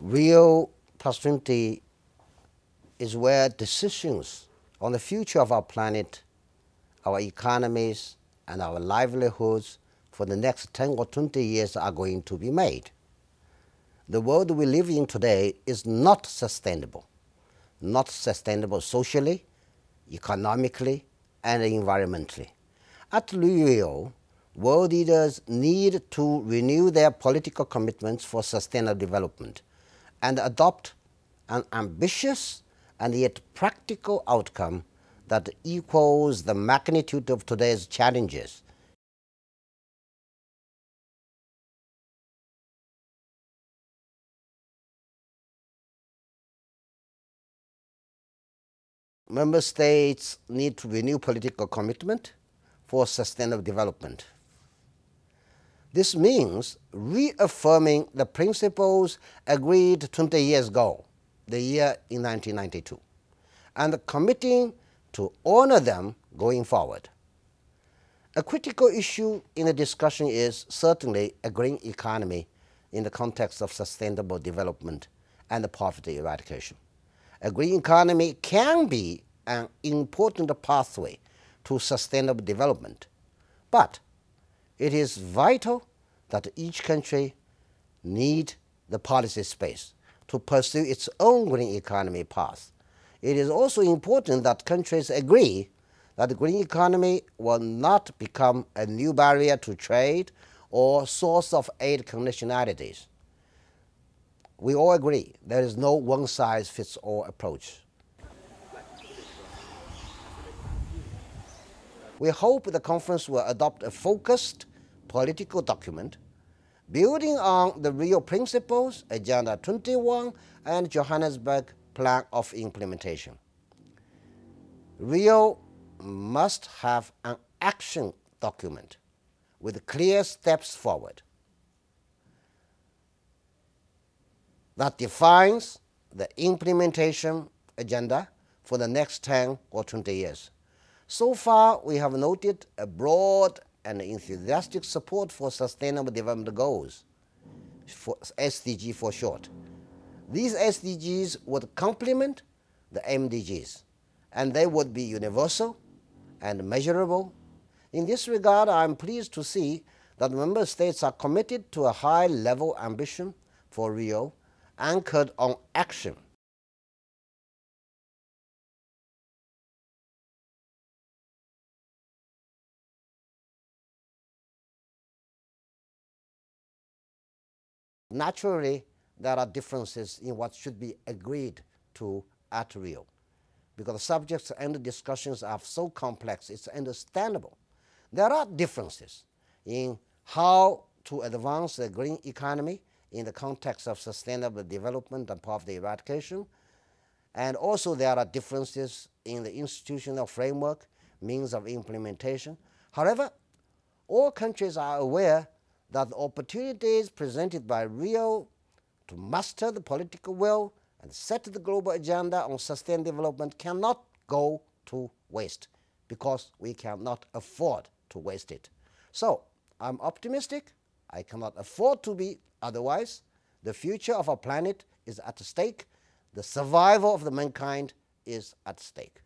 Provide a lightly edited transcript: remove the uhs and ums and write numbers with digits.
Rio +20 is where decisions on the future of our planet, our economies, and our livelihoods for the next 10 or 20 years are going to be made. The world we live in today is not sustainable socially, economically, and environmentally. At Rio, world leaders need to renew their political commitments for sustainable development and adopt an ambitious and yet practical outcome that equals the magnitude of today's challenges. Member states need to renew political commitment for sustainable development. This means reaffirming the principles agreed 20 years ago, the year in 1992, and committing to honor them going forward. A critical issue in the discussion is certainly a green economy in the context of sustainable development and poverty eradication. A green economy can be an important pathway to sustainable development, but it is vital that each country need the policy space to pursue its own green economy path. It is also important that countries agree that the green economy will not become a new barrier to trade or source of aid conditionalities. We all agree there is no one-size-fits-all approach. We hope the conference will adopt a focused political document building on the Rio Principles, Agenda 21, and Johannesburg Plan of Implementation. Rio must have an action document with clear steps forward that defines the implementation agenda for the next 10 or 20 years. So far, we have noted a broad and enthusiastic support for Sustainable Development Goals, for SDG for short. These SDGs would complement the MDGs, and they would be universal and measurable. In this regard, I am pleased to see that member states are committed to a high-level ambition for Rio, anchored on action. Naturally, there are differences in what should be agreed to at Rio, because the subjects and the discussions are so complex, it's understandable. There are differences in how to advance the green economy in the context of sustainable development and poverty eradication, and also there are differences in the institutional framework, means of implementation. However, all countries are aware that the opportunities presented by Rio to master the political will and set the global agenda on sustainable development cannot go to waste, because we cannot afford to waste it. So I'm optimistic. I cannot afford to be otherwise. The future of our planet is at stake. The survival of the mankind is at stake.